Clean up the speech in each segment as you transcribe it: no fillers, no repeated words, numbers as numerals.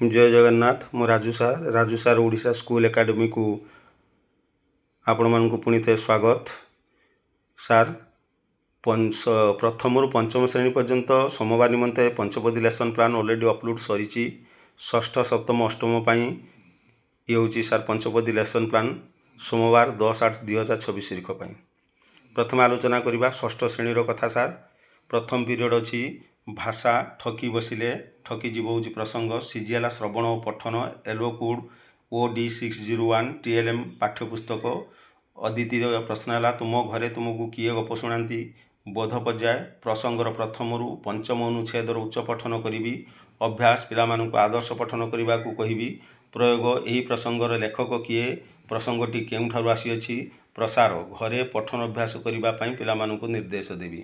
जय जगन्नाथ। मु राजू सार ओडिशा स्कूल एकाडेमी को आपण मानक पुणी थे स्वागत। सार प्रथम रु पंचम श्रेणी पर्यंत सोमवार निमंते पंचपदी लेसन प्लान ऑलरेडी अपलोड सरी। षष्ठ सप्तम अष्टम ये हूँ सार पंचपदी लेसन प्लान सोमवार 10/8/2026 तारीख। प्रथम आलोचना करवा षष्ठ श्रेणी कथा। सार प्रथम पीरियड अच्छी भाषा ठकी बसिले ठकी जीव हूँ प्रसंग। सीजीएल श्रवण और पठन एलो कोड OD601 TLM पाठ्यपुस्तक। अद्वितीय प्रश्न है तुम घरे तुमको किए गप शुणाती। बोध पर्याय प्रसंगर प्रथम रु पंचम अनुच्छेदर उच्च पठन करी। अभ्यास पिला आदर्श पठन करने को कहि। प्रयोग यही प्रसंगर लेखक किए प्रसंगटी केउठारु आसी। प्रसार घरे पठन अभ्यास करने पिला निर्देश देवी।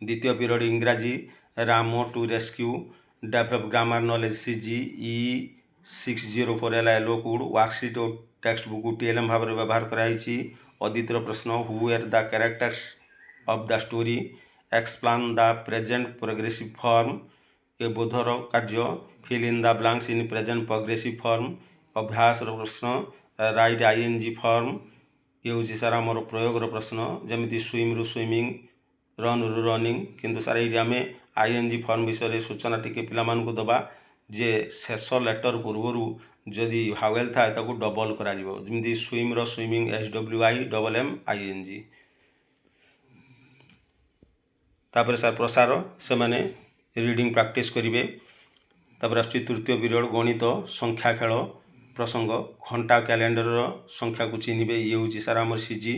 द्वितीय पीरियड इंग्राजी रामो to rescue develop grammar knowledge CG E604 LO code worksheet और टेक्स्ट बुक TLM भाव में व्यवहार कराई। अद्वितीय प्रश्न who are the characters of the story explain the present progressive form. ये बोधर कार्य fill in the blanks in present progressive form. अभ्यास प्रश्न राइट ING फॉर्म। ये हूँ सार आमर प्रयोग प्रश्न जमी स्विम रु स्विमिंग रन रु रनिंग। किंतु सार ये आम ING फॉर्म विषय सूचना टी पिला दबा जे शेष लेटर पूर्वर जदि हावेल थाए ताकू डबल करा जमी स्विम रो स्विमिंग SWIMMING। तापर सार प्रसार से माने रीडिंग प्रैक्टिस करेंगे। तापर आस तृतीय पीरियड गणित संख्या खेल प्रसंग घंटा कैलेंडर संख्या को चिन्हे। ये हूँ सार आम CG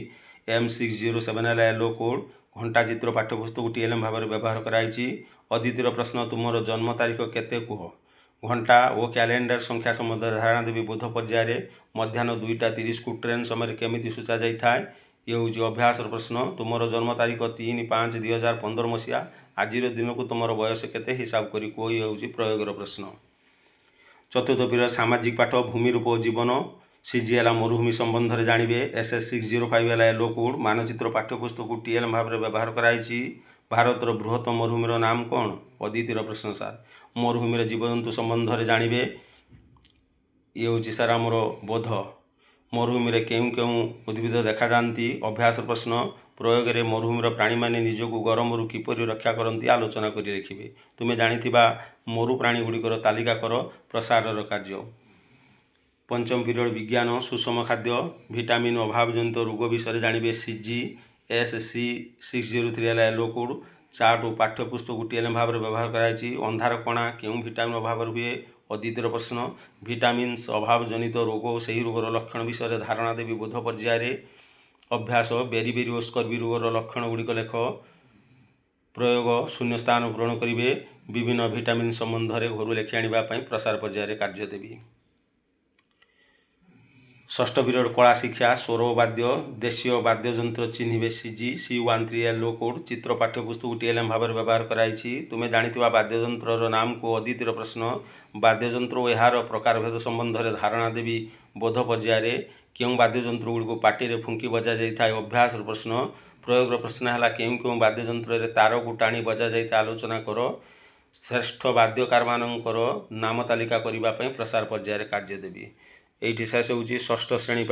M607 एलो कोड घंटा चित्र पाठ्यपुस्तक TLM भाव में व्यवहार कराई। अद्वितीय प्रश्न तुमर जन्म तारीख केते कुह। घंटा और कैलेंडर संख्या संबंध धारणा देवी। बोध पर्याय मध्याह्न 2:30 को ट्रेन समय केमिति सूचा जाए। ये हूँ अभ्यास प्रश्न तुमर जन्म तारीख 3/5/2015 मसीहा। आज दिन को तुम बयस केते हिसाब करी को। ये हूँ प्रयोग प्रश्न। चतुर्थ पीरियड सामाजिक पाठ भूमि रूप जीवन CGL मरुभूमि संबंध में जानवे। SS605 एलो कोड मानचित्र पाठ्यपुस्तक TLM भाव में व्यवहार कराई। भारतर बृहत मरुभूमिर नाम कौन। अद्वितीय प्रश्न सार मरुभूमिर जीवजंतु संबंध में जानवे। ये हूँ सार आमर बोध मरुभूमि केउं केउं उद्भिद देखा जाती। अभ्यास प्रश्न प्रयोग में मरुभूमिर प्राणी माने निजक गरम रु किपरि रक्षा करती आलोचना कर रखिए। तुम्हें जानिथिबा मरु प्राणी गुड़िकर तालिका कर। प्रसार कार्य पंचम पीरियड विज्ञान सुषम खाद्य विटामिन अभाव जनित रोग विषय जानवे। CG SC603 yellow code chart और पाठ्यपुस्तक TLM भाव में व्यवहार कराई। अंधार कणा क्यों विटामिन अभाव हुए। अद्वितीय प्रश्न विटामिन्स अभाव जनित रोग से ही रोगर लक्षण विषय धारणा देवी। बोध पर्याय अभ्यास बेरी और स्कर्वी रोगर लक्षण गुड़िक लेख। प्रयोग शून्य स्थान पूरण करेंगे। विभिन्न विटामिन संबंध में घर लेखि आने प्रसार पर्याय कार्य देवी। षष्ठ पीरियड कला शिक्षा स्वर वाद्य देशीय वाद्ययंत्र चिन्हे। CG C13 एलो कोड चित्र पाठ्यपुस्तक TLM भाव में व्यवहार कराई। तुम्हें जानिथिबा वाद्ययंत्र नाम को। अद्वितीय प्रश्न वाद्ययंत्र और यार प्रकारभेद संबंध में धारणा देवी। बोध पर्याय क्यों वाद्ययंत्र गुड़िक पार्टी में फुंकी बजा जाए। अभ्यास प्रश्न प्रयोग प्रश्न है क्यों क्यों वाद्ययंत्र तार को टाणी बजा जाए आलोचना कर। श्रेष्ठ वाद्यकार मानकर नाम तालिका करने प्रसार पर्याय कार्य देवी। ये शेष हूँ षष्ठ श्रेणी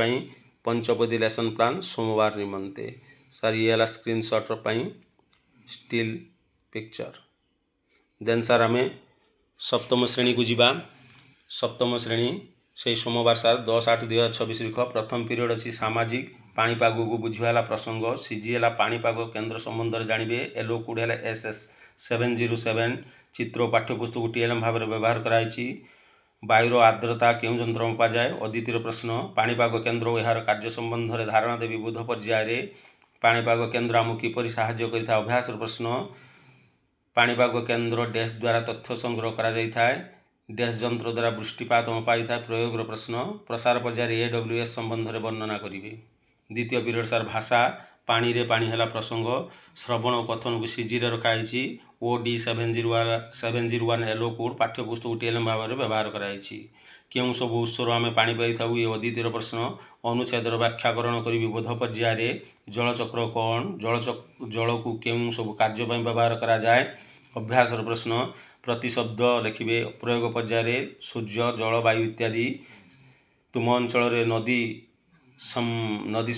पंचपदी लेसन प्लान सोमवार निमंते। सार ये स्क्रीनशॉट स्टिल पिक्चर। देन सार आम सप्तम श्रेणी को जीवा। सप्तम श्रेणी से सोमवार सार 10/8/2026 तारीख। प्रथम पीरियड अच्छी सामाजिक पाणीपाग को बुझाला प्रसंग। CGL पाणीपाग केन्द्र संबंध में जानवे। एलो कोड है SS707 चित्र पाठ्यपुस्तक TLM भाव में व्यवहार कराई। वायुर आर्द्रता क्यों यंत्र मपा जाए। अद्वितीय प्रश्न पाणीपाग केन्द्र और यार कार्य संबंध में धारणा देवी। बोध पर्याय पाणीपाग केन्द्र आमको किपरि साहाय्य करिथा। अभ्यास प्रश्न पाणीपाग केन्द्र डैश द्वारा तथ्य संग्रह करा जाए। डैश यंत्र द्वारा वृष्टिपात मपाई था। प्रयोग प्रश्न प्रसार पर्याय AWS संबंध में वर्णना करेंगे। द्वितीय पीरियड सार भाषा पानी रे पानी है प्रसंग श्रवण और कथन को CG रखाई। OD701 एलो कोड पाठ्यपुस्तक TLM भाव में व्यवहार कराई। क्यों सब उत्सर आम पानी पाई था। ये अद्वितीय प्रश्न अनुच्छेदर व्याख्याकरण करी। बोध पर्याय जलचक्र कौन जल को क्यों सब कार्य व्यवहार करा जाए। अभ्यास प्रश्न ପ୍ରତିଶବ୍ଦ ଲେଖିବେ। ପ୍ରୟୋଗ ପର୍ଯ୍ୟାୟରେ ସୂର୍ଯ୍ୟ, ଜଳ, ବାୟୁ ଇତ୍ୟାଦି। ତୁମ ଅଞ୍ଚଳରେ ନଦୀ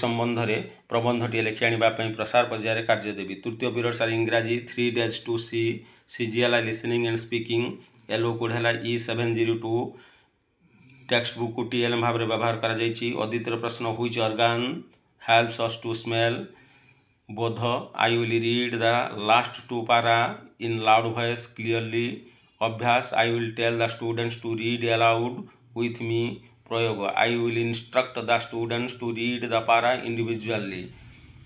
ସମ୍ବନ୍ଧରେ ପ୍ରବନ୍ଧଟିଏ ଲେଖି ଆଣିବା ପାଇଁ ପ୍ରସାର ପର୍ଯ୍ୟାୟରେ କାର୍ଯ୍ୟ ଦେବି। ତୃତୀୟ ପିରିୟଡ଼ ସାର୍ ଇଂରାଜୀ 3 days to see। ସିଜି ହେଲା listening and speaking. LO code ହେଲା E702। টেক্সট বুকକୁ TLM ଭାବରେ ବ୍ୟବହାର କରାଯାଇଛି। ଅଦିତିର ପ୍ରଶ୍ନ which organ helps us to smell. ବୋଧ I will read the last 2 para in loud voice clearly. ଅଭ୍ୟାସ I will tell the students to read aloud with me. ପ୍ରୟୋଗ I will instruct the students to read the para individually.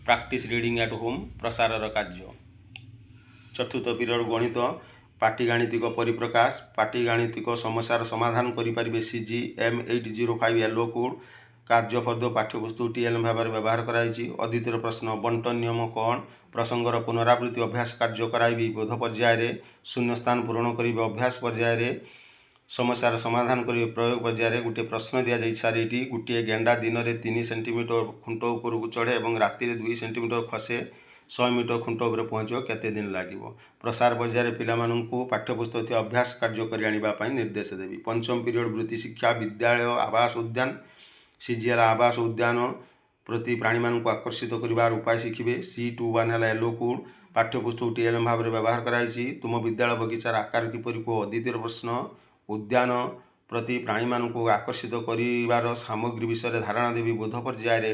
Practice reading at home ପ୍ରସାରର କାର୍ଯ୍ୟ। ଚତୁର୍ଥ period ଗଣିତ ପାଟିଗାଣିତିକ ପରିପ୍ରକାଶ। ପାଟିଗାଣିତିକ ସମସ୍ୟାର ସମାଧାନ କରିପାରିବେ ସିଜି M805 ଏଲୋ କୋଡ୍। କାର୍ଯ୍ୟପଦ ପାଠ୍ୟପୁସ୍ତକ TLM ଭାବରେ ବ୍ୟବହାର କରାଯାଇଛି। ଅଦିତିର ପ୍ରଶ୍ନ ବଣ୍ଟନ ନିୟମ କ'ଣ? ପ୍ରସଙ୍ଗର ପୁନରାବୃତ୍ତି ଅଭ୍ୟାସ କାର୍ଯ୍ୟ କରାଇବି ବୋଧ ପର୍ଯ୍ୟାୟରେ। ଶୂନ୍ୟସ୍ଥାନ ପୂରଣ କରିବେ ଅଭ୍ୟାସ ପର୍ଯ୍ୟାୟରେ। ସମସ୍ୟାର ସମାଧାନ କରିବେ ପ୍ରୟୋଗ ପର୍ଯ୍ୟାୟରେ। ଗୋଟିଏ ପ୍ରଶ୍ନ ଦିଆଯାଇଛି ସାର୍ ଏଇଠି। ଗୋଟିଏ ଗେଣ୍ଡା ଦିନରେ 3 ସେଣ୍ଟିମିଟର ଖୁଣ୍ଟ ଉପରକୁ ଚଢ଼େ ଏବଂ ରାତିରେ 2 ସେଣ୍ଟିମିଟର ଖସେ। 100 ମିଟର ଖୁଣ୍ଟ ଉପରେ ପହଞ୍ଚିବ କେତେ ଦିନ ଲାଗିବ? ପ୍ରସାର ପର୍ଯ୍ୟାୟରେ ପିଲାମାନଙ୍କୁ ପାଠ୍ୟପୁସ୍ତକ ଥିବା ଅଭ୍ୟାସ କାର୍ଯ୍ୟ କରି ଆଣିବା ପାଇଁ ନିର୍ଦ୍ଦେଶ ଦେବି। ପଞ୍ଚମ ପିରିୟଡ଼ ବୃତ୍ତି ଶିକ୍ଷା ବିଦ୍ୟାଳୟ ଆବାସ ଉଦ୍ୟାନ। ସିଜି ହେଲା ଆବାସ ଉଦ୍ୟାନ ପ୍ରତି ପ୍ରାଣୀମାନଙ୍କୁ ଆକର୍ଷିତ କରିବାର ଉପାୟ ଶିଖିବେ। C21 ହେଲା ଏଲୋ କୋଡ୍। ପାଠ୍ୟପୁସ୍ତକ TLM ଭାବରେ ବ୍ୟବହାର କରାଯାଇଛି। ତୁମ ବିଦ୍ୟାଳୟ ବଗିଚାର ଆକାର କିପରି କୁହ? ଅଦିତିର ପ୍ରଶ୍ନ ଉଦ୍ୟାନ ପ୍ରତି ପ୍ରାଣୀମାନଙ୍କୁ ଆକର୍ଷିତ କରିବାର ସାମଗ୍ରୀ ବିଷୟରେ ଧାରଣା ଦେବି ବୋଧ ପର୍ଯ୍ୟାୟରେ।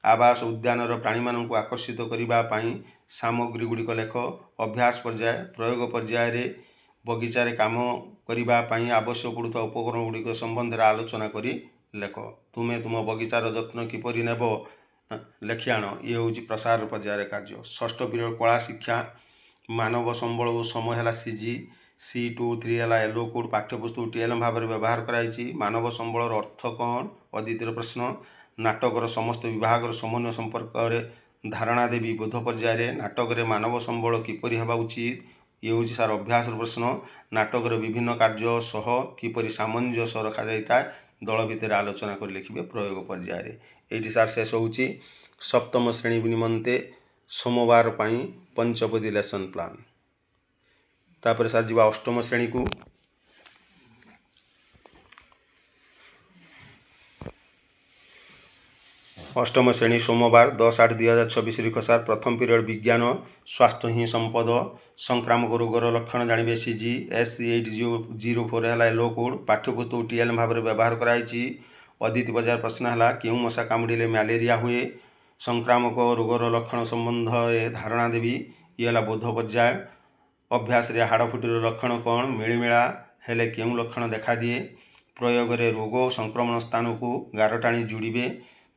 ଆବାସ ଉଦ୍ୟାନର ପ୍ରାଣୀମାନଙ୍କୁ ଆକର୍ଷିତ କରିବା ପାଇଁ ସାମଗ୍ରୀ ଗୁଡ଼ିକ ଲେଖ। ଅଭ୍ୟାସ ପର୍ଯ୍ୟାୟ। ପ୍ରୟୋଗ ପର୍ଯ୍ୟାୟରେ ବଗିଚାରେ କାମ କରିବା ପାଇଁ ଆବଶ୍ୟକ ପଡ଼ୁଥିବା ଉପକରଣ ଗୁଡ଼ିକ ସମ୍ବନ୍ଧରେ ଆଲୋଚନା କରି ଲେଖ। ତୁମେ ତୁମ ବଗିଚାର ଯତ୍ନ କିପରି ନେବ ଲେଖି ଆଣ। ଇଏ ହେଉଛି ପ୍ରସାର ପର୍ଯ୍ୟାୟରେ କାର୍ଯ୍ୟ। ଷଷ୍ଠ ପିରିୟଡ଼ କଳା ଶିକ୍ଷା ମାନବ ସମ୍ବଳ ଓ ସମୟ ହେଲା ସିଜି C23 ହେଲା ଏଲୋ କୋଡ୍। ପାଠ୍ୟପୁସ୍ତକ TLM ଭାବରେ ବ୍ୟବହାର କରାଯାଇଛି। ମାନବ ସମ୍ବଳର ଅର୍ଥ କ'ଣ? ଅଦିତିର ପ୍ରଶ୍ନ ନାଟକର ସମସ୍ତ ବିଭାଗର ସମନ୍ୱୟ ସମ୍ପର୍କରେ ଧାରଣା ଦେବି ବୋଧ ପର୍ଯ୍ୟାୟରେ। ନାଟକରେ ମାନବ ସମ୍ବଳ କିପରି ହେବା ଉଚିତ? ଇଏ ହେଉଛି ସାର୍ ଅଭ୍ୟାସର ପ୍ରଶ୍ନ। ନାଟକରେ ବିଭିନ୍ନ କାର୍ଯ୍ୟ ସହ କିପରି ସାମଞ୍ଜସ୍ୟ ରଖାଯାଇଥାଏ ଦଳ ଭିତରେ ଆଲୋଚନା କରି ଲେଖିବେ ପ୍ରୟୋଗ ପର୍ଯ୍ୟାୟରେ। ଏଇଠି ସାର୍ ଶେଷ ହେଉଛି ସପ୍ତମ ଶ୍ରେଣୀ ନିମନ୍ତେ ସୋମବାର ପାଇଁ ପଞ୍ଚପଦୀ ଲେସନ୍ ପ୍ଲାନ୍। ତାପରେ ସାର୍ ଯିବା ଅଷ୍ଟମ ଶ୍ରେଣୀକୁ। ଅଷ୍ଟମ ଶ୍ରେଣୀ ସୋମବାର 10/8/2024 ରିଖ ସାର୍। ପ୍ରଥମ ପିରିୟଡ଼ ବିଜ୍ଞାନ ସ୍ୱାସ୍ଥ୍ୟ ହିଁ ସମ୍ପଦ। ସଂକ୍ରାମକ ରୋଗର ଲକ୍ଷଣ ଜାଣିବେ ସିଜି S804 ହେଲା ଏଲୋ କୋଡ୍। ପାଠ୍ୟପୁସ୍ତକ TLM ଭାବରେ ବ୍ୟବହାର କରାଯାଇଛି। ଅଦିତି ପର୍ଯ୍ୟାୟ ପ୍ରଶ୍ନ ହେଲା କେଉଁ ମଶା କାମୁଡ଼ିଲେ ମ୍ୟାଲେରିଆ ହୁଏ? ସଂକ୍ରାମକ ରୋଗର ଲକ୍ଷଣ ସମ୍ବନ୍ଧରେ ଧାରଣା ଦେବି। ଇଏ ହେଲା ବୋଧ ପର୍ଯ୍ୟାୟ। ଅଭ୍ୟାସରେ ହାଡ଼ଫୁଟିର ଲକ୍ଷଣ କ'ଣ? ମିଳିମିଳା ହେଲେ କେଉଁ ଲକ୍ଷଣ ଦେଖାଦିଏ? ପ୍ରୟୋଗରେ ରୋଗ ଓ ସଂକ୍ରମଣ ସ୍ଥାନକୁ ଗାର ଟାଣି ଯୋଡ଼ିବେ।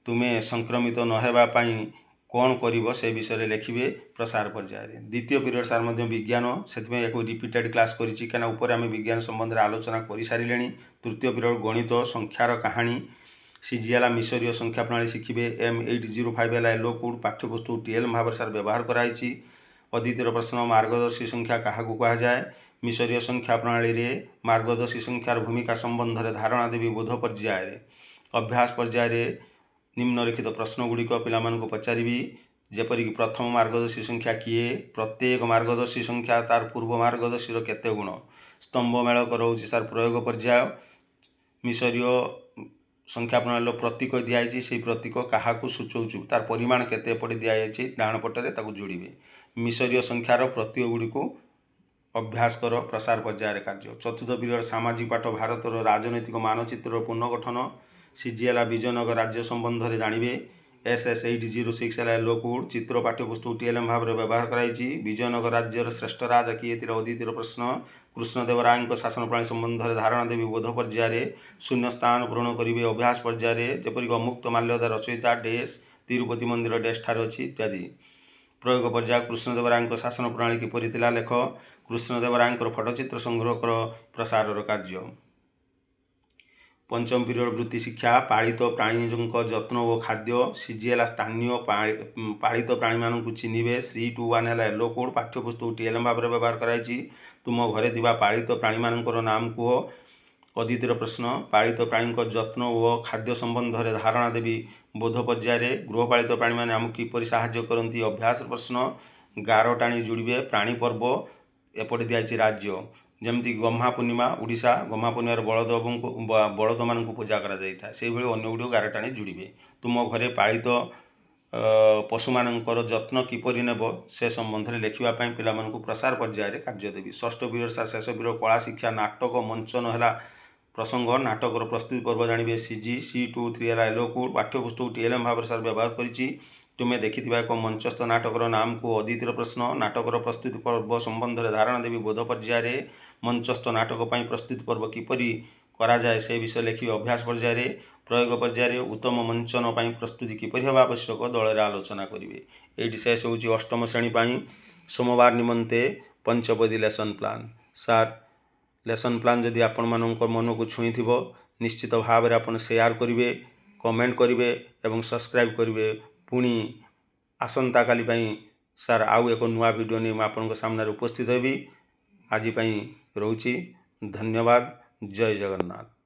ତୁମେ ସଂକ୍ରମିତ ନ ହେବା ପାଇଁ କ'ଣ କରିବ ସେ ବିଷୟରେ ଲେଖିବେ ପ୍ରସାର ପର୍ଯ୍ୟାୟରେ। ଦ୍ୱିତୀୟ ପିରିୟଡ଼ ସାର୍ ମଧ୍ୟ ବିଜ୍ଞାନ, ସେଥିପାଇଁ ଏକ ରିପିଟେଡ୍ କ୍ଲାସ୍ କରିଛି କାହିଁକିନା ଉପରେ ଆମେ ବିଜ୍ଞାନ ସମ୍ବନ୍ଧରେ ଆଲୋଚନା କରିସାରିଲେଣି। ତୃତୀୟ ପିରିୟଡ଼ ଗଣିତ ସଂଖ୍ୟାର କାହାଣୀ। ସିଜି ହେଲା ମିଶରୀୟ ସଂଖ୍ୟା ପ୍ରଣାଳୀ ଶିଖିବେ। M805 ହେଲା ଏଲୋ କୋଡ୍। ପାଠ୍ୟପୁସ୍ତକ TLM ଭାବରେ ସାର୍ ବ୍ୟବହାର କରାଯାଇଛି। ଅଦିତିର ପ୍ରଶ୍ନ ମାର୍ଗଦର୍ଶୀ ସଂଖ୍ୟା କାହାକୁ କୁହାଯାଏ? ମିଶରୀୟ ସଂଖ୍ୟା ପ୍ରଣାଳୀରେ ମାର୍ଗଦର୍ଶୀ ସଂଖ୍ୟାର ଭୂମିକା ସମ୍ବନ୍ଧରେ ଧାରଣା ଦେବି ବୋଧ ପର୍ଯ୍ୟାୟରେ। ଅଭ୍ୟାସ ପର୍ଯ୍ୟାୟରେ ନିମ୍ନଲିଖିତ ପ୍ରଶ୍ନ ଗୁଡ଼ିକ ପିଲାମାନଙ୍କୁ ପଚାରିବି। ଯେପରିକି ପ୍ରଥମ ମାର୍ଗଦର୍ଶୀ ସଂଖ୍ୟା କିଏ? ପ୍ରତ୍ୟେକ ମାର୍ଗଦର୍ଶୀ ସଂଖ୍ୟା ତାର ପୂର୍ବ ମାର୍ଗଦର୍ଶୀର କେତେ ଗୁଣ? ସ୍ତମ୍ଭ ମେଳକ ରହୁଛି ସାର୍ ପ୍ରୟୋଗ ପର୍ଯ୍ୟାୟ। ମିଶରୀୟ ସଂଖ୍ୟା ପ୍ରଣାଳୀର ପ୍ରତୀକ ଦିଆଯାଇଛି, ସେହି ପ୍ରତୀକ କାହାକୁ ସୂଚାଉଛି? ତାର ପରିମାଣ କେତେ ଏପଟେ ଦିଆଯାଇଛି ଡାହାଣ ପଟରେ, ତାକୁ ଯୋଡ଼ିବେ। ମିଶରୀୟ ସଂଖ୍ୟାର ପ୍ରତୀକ ଗୁଡ଼ିକୁ ଅଭ୍ୟାସ କର ପ୍ରସାର ପର୍ଯ୍ୟାୟରେ କାର୍ଯ୍ୟ। ଚତୁର୍ଥ ପିରିୟଡ଼ ସାମାଜିକ ପାଠ ଭାରତର ରାଜନୈତିକ ମାନଚିତ୍ରର ପୁନର୍ଗଠନ। ସିଜି ହେଲା ବିଜୟନଗର ରାଜ୍ୟ ସମ୍ବନ୍ଧରେ ଜାଣିବେ। SS806 ହେଲା ଏଲୋ କୋଡ୍। ଚିତ୍ର ପାଠ୍ୟପୁସ୍ତକ TLM ଭାବରେ ବ୍ୟବହାର କରାଯାଇଛି। ବିଜୟନଗର ରାଜ୍ୟର ଶ୍ରେଷ୍ଠ ରାଜା କିଏ ଥିଲେ? ଅଦିତିର ପ୍ରଶ୍ନ କୃଷ୍ଣଦେବରାୟଙ୍କ ଶାସନ ପ୍ରଣାଳୀ ସମ୍ବନ୍ଧରେ ଧାରଣା ଦେବି ବୋଧ ପର୍ଯ୍ୟାୟରେ। ଶୂନ୍ୟ ସ୍ଥାନ ପୂରଣ କରିବେ ଅଭ୍ୟାସ ପର୍ଯ୍ୟାୟରେ। ଯେପରିକି ଅମୁକ୍ତ ମାଲ୍ୟଦା ରଚୟିତା ଡେସ୍ ତିରୁପତି ମନ୍ଦିର ଡେସ୍ ଠାରେ ଅଛି ଇତ୍ୟାଦି। ପ୍ରୟୋଗ ପର୍ଯ୍ୟାୟ କୃଷ୍ଣଦେବରାୟଙ୍କ ଶାସନ ପ୍ରଣାଳୀ କିପରି ଥିଲା ଲେଖ। କୃଷ୍ଣଦେବରାୟଙ୍କର ଫଟୋଚିତ୍ର ସଂଗ୍ରହ କର ପ୍ରସାରର କାର୍ଯ୍ୟ। ପଞ୍ଚମ ପିରିୟଡ଼ ବୃତ୍ତି ଶିକ୍ଷା ପାଳିତ ପ୍ରାଣୀଙ୍କ ଯତ୍ନ ଓ ଖାଦ୍ୟ। ସିଜି ହେଲା ସ୍ଥାନୀୟ ପାଳିତ ପ୍ରାଣୀମାନଙ୍କୁ ଚିହ୍ନିବେ। C21 ହେଲା ଏଲୋ କୋଡ୍। ପାଠ୍ୟପୁସ୍ତକ TLM ଭାବରେ ବ୍ୟବହାର କରାଯାଇଛି। ତୁମ ଘରେ ଥିବା ପାଳିତ ପ୍ରାଣୀମାନଙ୍କର ନାମ କୁହ। ଅଦିତିର ପ୍ରଶ୍ନ ପାଳିତ ପ୍ରାଣୀଙ୍କ ଯତ୍ନ ଓ ଖାଦ୍ୟ ସମ୍ବନ୍ଧରେ ଧାରଣା ଦେବି ବୋଧ ପର୍ଯ୍ୟାୟରେ। ଗୃହପାଳିତ ପ୍ରାଣୀମାନେ ଆମକୁ କିପରି ସାହାଯ୍ୟ କରନ୍ତି? ଅଭ୍ୟାସ ପ୍ରଶ୍ନ ଗାର ଟାଣି ଯୋଡ଼ିବେ। ପ୍ରାଣୀ ପର୍ବ ଏପଟେ ଦିଆଯାଇଛି ରାଜ୍ୟ। ଯେମିତି ଗହ୍ମା ପୂର୍ଣ୍ଣିମା ଓଡ଼ିଶା ଗହ୍ମା ପୂର୍ଣ୍ଣିମାରେ ବଳଦମାନଙ୍କୁ ପୂଜା କରାଯାଇଥାଏ। ସେହିଭଳି ଅନ୍ୟ ଗୁଡ଼ିକ ଗାରଟାଣି ଯୋଡ଼ିବେ। ତୁମ ଘରେ ପାଳିତ ପଶୁମାନଙ୍କର ଯତ୍ନ କିପରି ନେବ ସେ ସମ୍ବନ୍ଧରେ ଲେଖିବା ପାଇଁ ପିଲାମାନଙ୍କୁ ପ୍ରସାର ପର୍ଯ୍ୟାୟରେ କାର୍ଯ୍ୟ ଦେବି। ଷଷ୍ଠ ପିରିୟଡ଼ ଶେଷ ପିରିୟଡ଼ କଳା ଶିକ୍ଷା ନାଟକ ମଞ୍ଚନ ହେଲା ପ୍ରସଙ୍ଗ। ନାଟକର ପ୍ରସ୍ତୁତି ପର୍ବ ଜାଣିବେ। CG C2 ହେଲା ଏଲୋକୁ ପାଠ୍ୟପୁସ୍ତକ TLM ଭାବରେ ସାର୍ ବ୍ୟବହାର କରିଛି। ତୁମେ ଦେଖିଥିବା ଏକ ମଞ୍ଚସ୍ଥ ନାଟକର ନାମ କୁହ। ଅଦିତିର ପ୍ରଶ୍ନ। ନାଟକର ପ୍ରସ୍ତୁତି ପର୍ବ ସମ୍ବନ୍ଧରେ ଧାରଣା ଦେବି। ବୋଧ ପର୍ଯ୍ୟାୟରେ ମଞ୍ଚସ୍ଥ ନାଟକ ପାଇଁ ପ୍ରସ୍ତୁତି ପର୍ବ କିପରି କରାଯାଏ ସେ ବିଷୟ ଲେଖିବେ। ଅଭ୍ୟାସ ପର୍ଯ୍ୟାୟରେ ପ୍ରୟୋଗ ପର୍ଯ୍ୟାୟରେ ଉତ୍ତମ ମଞ୍ଚନ ପାଇଁ ପ୍ରସ୍ତୁତି କିପରି ହେବା ଆବଶ୍ୟକ ଦଳରେ ଆଲୋଚନା କରିବେ। ଏଇଠି ଶେଷ ହେଉଛି ଅଷ୍ଟମ ଶ୍ରେଣୀ ପାଇଁ ସୋମବାର ନିମନ୍ତେ ପଞ୍ଚପଦୀ lesson plan. Sir lesson plan ଯଦି ଆପଣମାନଙ୍କ ମନକୁ ଛୁଇଁଥିବ ନିଶ୍ଚିତ ଭାବରେ ଆପଣ ସେୟାର କରିବେ, କମେଣ୍ଟ କରିବେ ଏବଂ ସବସ୍କ୍ରାଇବ୍ କରିବେ। ପୁଣି ଆସନ୍ତାକାଲି ପାଇଁ ସାର୍ ଆଉ ଏକ ନୂଆ ଭିଡ଼ିଓ ନେଇ ମୁଁ ଆପଣଙ୍କ ସାମ୍ନାରେ ଉପସ୍ଥିତ ହେବି। ଆଜି ପାଇଁ ରହୁଛି। ଧନ୍ୟବାଦ। ଜୟ ଜଗନ୍ନାଥ।